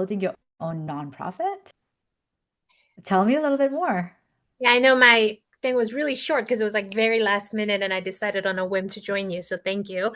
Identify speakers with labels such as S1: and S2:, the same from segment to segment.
S1: building your own nonprofit? Tell me a little bit more.
S2: Yeah, I know my thing was really short because it was like very last minute and I decided on a whim to join you. So thank you.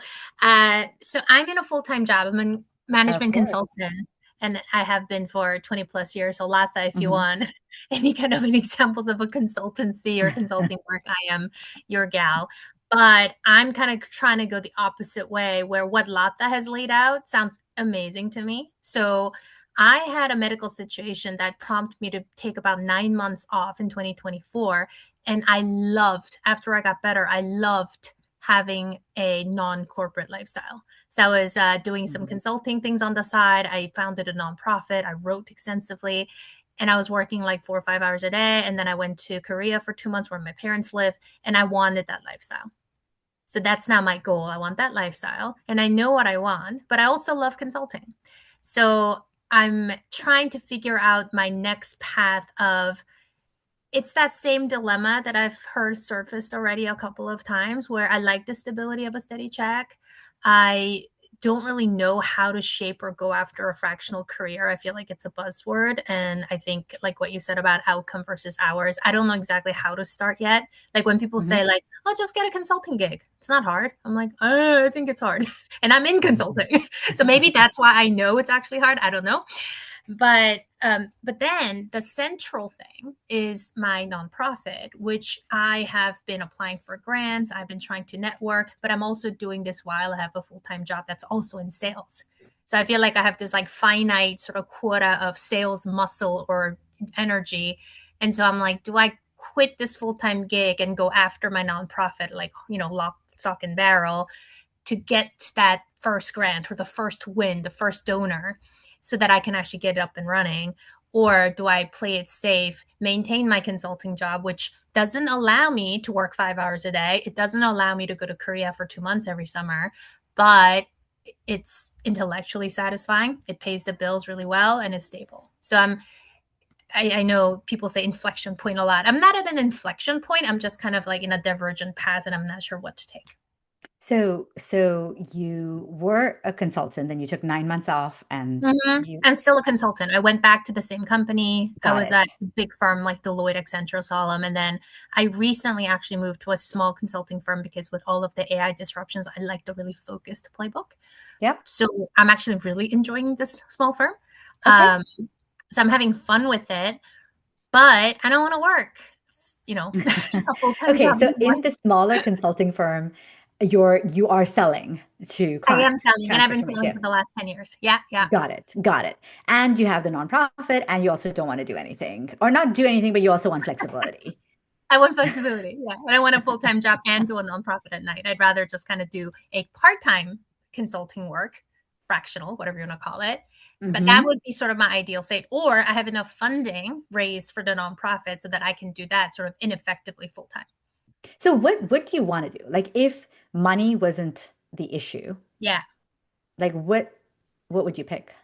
S2: So I'm in a full-time job. I'm a
S1: Of
S2: management
S1: course.
S2: consultant and I have been for 20 plus years. So Latha, if you
S1: Hmm.
S2: want any kind of an examples of a consultancy or consulting work, I am your gal. But I'm kind of trying to go the opposite way where what Latha has laid out sounds amazing to me. So I had a medical situation that prompted me to take about 9 months off in 2024. And I loved, after I got better, I loved having a non corporate lifestyle. So I was doing some
S1: Mhm.
S2: consulting things on the side. I founded a nonprofit. I wrote extensively. And I was working like 4 or 5 hours a day. And then I went to Korea for 2 months where my parents live. And I wanted that lifestyle. So that's now my goal. I want that lifestyle and I know what I want, but I also love consulting. So I'm trying to figure out my next path of it's that same dilemma that I've heard surfaced already a couple of times where I like the stability of a steady check. I don't really know how to shape or go after a fractional career. I feel like it's a buzzword. And I think like what you said about outcome versus hours, I don't know exactly how to start yet. Like when people
S1: Mhm.
S2: say like, oh, just get a consulting gig. It's not hard. I'm like, I think it's hard. And I'm in consulting. So maybe that's why I know it's actually hard. I don't know. But then the central thing is my nonprofit, which I have been applying for grants. I've been trying to network, but I'm also doing this while I have a full-time job that's also in sales. So I feel like I have this like finite sort of quota of sales muscle or energy. And so I'm like, do I quit this full-time gig and go after my nonprofit, like, lock, stock, and barrel to get that first grant or the first win, the first donor, so that I can actually get it up and running? Or do I play it safe, maintain my consulting job, which doesn't allow me to work 5 hours a day? It doesn't allow me to go to Korea for 2 months every summer, but it's intellectually satisfying. It pays the bills really well and is stable. So I know people say inflection point a lot. I'm not at an inflection point. I'm just kind of like in a divergent path and I'm not sure what to take.
S1: So you were a consultant, then you took 9 months off, and you
S2: I'm still a consultant. I went back to the same company. I
S1: got
S2: was at
S1: it.
S2: a big firm like Deloitte, Accenture, Solom, and then I recently actually moved to a small consulting firm because with all of the AI disruptions, I like the really focused playbook.
S1: Yep.
S2: So I'm actually really enjoying this small firm.
S1: Okay.
S2: Um, so I'm having fun with it, but I don't want to work, a full-time
S1: Okay,
S2: job
S1: so
S2: anymore.
S1: in the smaller consulting firm, you are selling to
S2: I am
S1: clients,
S2: selling, and I've been selling for
S1: transformation.
S2: the last 10 years. Yeah, yeah.
S1: Got it. Got it. And you have the nonprofit, and you also don't want to do anything, or not do anything, but you also want flexibility.
S2: I want flexibility. Yeah. I don't want a full time job and do a nonprofit at night. I'd rather just kind of do a part time consulting work, fractional, whatever you want to call it. But that
S1: Hmm.
S2: would be sort of my ideal state. Or I have enough funding raised for the nonprofit so that I can do that sort of ineffectively full time.
S1: So what do you want to do? Like if money wasn't the issue,
S2: Yeah.
S1: like what would you pick?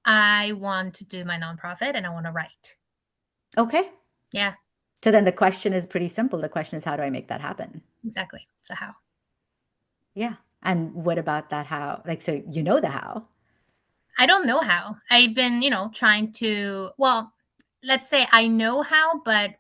S2: I want to do my nonprofit and I want to write.
S1: Okay.
S2: Yeah,
S1: So then the question is pretty simple. The question is, how do I make that happen?
S2: exactly. So how?
S1: Yeah. And what about that how? Like, so you know the how.
S2: I don't know how. I've been, trying to, well, let's say I know how, but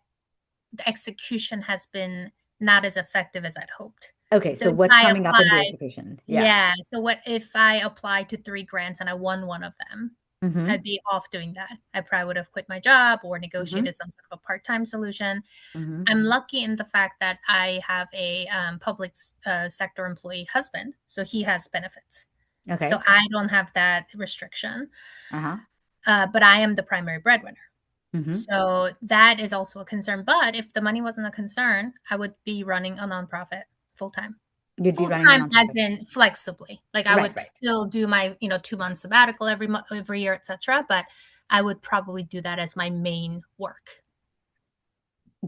S2: the execution has been not as effective as I'd hoped.
S1: Okay,
S2: So
S1: so
S2: if
S1: what's
S2: I
S1: coming up in the
S2: apply,
S1: execution? Yeah.
S2: yeah. So what if I applied to 3 grants and I won one of them?
S1: Mm-hmm.
S2: I'd be off doing that. I probably would have quit my job or
S1: Mm-hmm.
S2: negotiated some sort of a part-time solution.
S1: Mm-hmm.
S2: I'm lucky in the fact that I have a public sector employee husband, so he has benefits. So
S1: Okay.
S2: I don't have that restriction,
S1: Uh-huh.
S2: but I am the primary breadwinner.
S1: Mm-hmm.
S2: So that is also a concern. But if the money wasn't a concern, I would be running a nonprofit full time.
S1: You'd be
S2: Full
S1: running the
S2: time as
S1: nonprofit.
S2: in flexibly. Like I
S1: Right,
S2: would
S1: right.
S2: still do my, 2 month sabbatical every year, etc. But I would probably do that as my main work.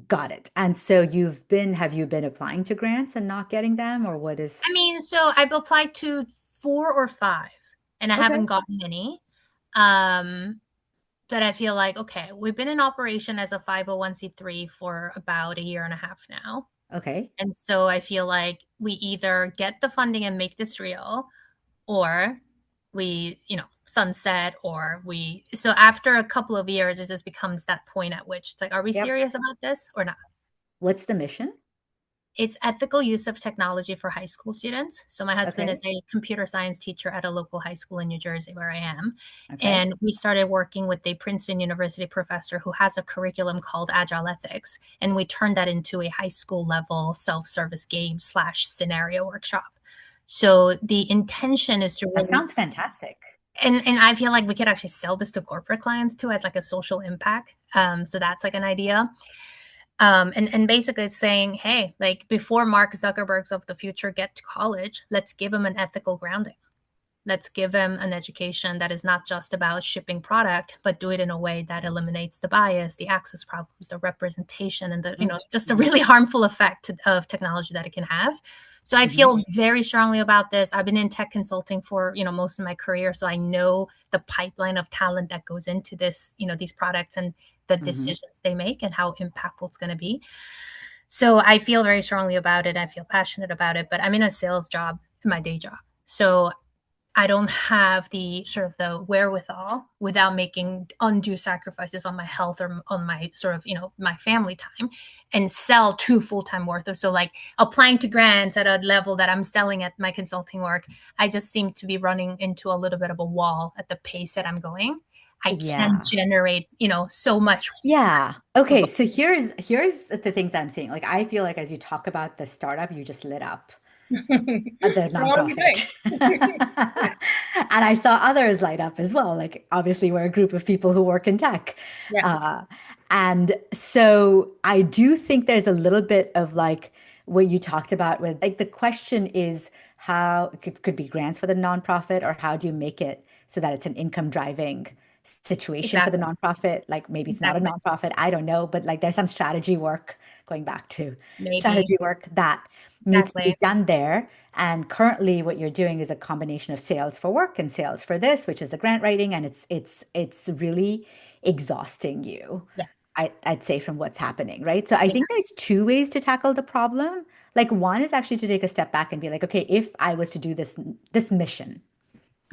S1: Got it. And so have you been applying to grants and not getting them, or what is?
S2: I mean, so I've applied to 4 or 5 and I
S1: Okay.
S2: haven't gotten any. Um, but I feel like, okay, we've been in operation as a 501(c)(3) for about a year and a half now.
S1: Okay.
S2: And so I feel like we either get the funding and make this real, or we, sunset, or we so after a couple of years it just becomes that point at which it's like, are we
S1: Yep.
S2: serious about this or not?
S1: What's the mission?
S2: It's ethical use of technology for high school students. So my husband is
S1: Okay.
S2: a computer science teacher at a local high school in New Jersey where I am.
S1: Okay.
S2: And we started working with a Princeton University professor who has a curriculum called Agile Ethics. And we turned that into a high school level self-service game slash scenario workshop. So the intention is to
S1: That
S2: really,
S1: sounds fantastic.
S2: and I feel like we could actually sell this to corporate clients too as like a social impact. So that's like an idea. And basically it's saying, hey, like before Mark Zuckerbergs of the future get to college, let's give them an ethical grounding. Let's give them an education that is not just about shipping product, but do it in a way that eliminates the bias, the access problems, the representation, and the, just a
S1: Mhm.
S2: really harmful effect of technology that it can have. So I
S1: Mhm.
S2: feel very strongly about this. I've been in tech consulting for, most of my career. So I know the pipeline of talent that goes into this, these products and the
S1: Mhm.
S2: decisions they make and how impactful it's going to be. So I feel very strongly about it. I feel passionate about it, but I'm in a sales job, my day job. So I don't have the sort of the wherewithal without making undue sacrifices on my health or on my sort of, my family time and sell two full-time worth of. So like applying to grants at a level that I'm selling at my consulting work, I just seem to be running into a little bit of a wall at the pace that I'm going. I can't
S1: Yeah.
S2: generate, so much
S1: Yeah.
S2: with
S1: Okay. So here's the things I'm seeing. Like I feel like as you talk about the startup, you just lit up the
S2: so what are we
S1: nonprofit.
S2: doing? Yeah,
S1: And I saw others light up as well. Like obviously we're a group of people who work in tech.
S2: yeah,
S1: Uh, and so I do think there's a little bit of like what you talked about with like the question is how it could be grants for the nonprofit or how do you make it so that it's an income driving situation for the
S2: exactly,
S1: nonprofit? Like maybe it's not a
S2: exactly.
S1: nonprofit, I don't know, but like there's some strategy work going back to
S2: Maybe,
S1: strategy work that needs to be
S2: exactly.
S1: done there. And currently what you're doing is a combination of sales for work and sales for this, which is the grant writing, and it's really exhausting you.
S2: Yeah,
S1: I'd say from what's happening, right? So I
S2: yeah,
S1: think there's two ways to tackle the problem. Like one is actually to take a step back and be like, okay, if I was to do this mission,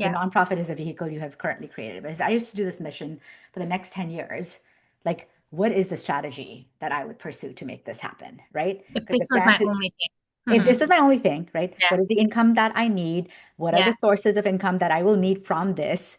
S1: the
S2: yeah.
S1: nonprofit is a vehicle you have currently created. But if I used to do this mission for the next 10 years, like what is the strategy that I would pursue to make this happen, right?
S2: If
S1: Because the
S2: this was
S1: grant
S2: my
S1: is,
S2: only thing.
S1: if this is my only thing, right?
S2: Yeah,
S1: What is the income that I need? What are
S2: yeah.
S1: the sources of income that I will need from this?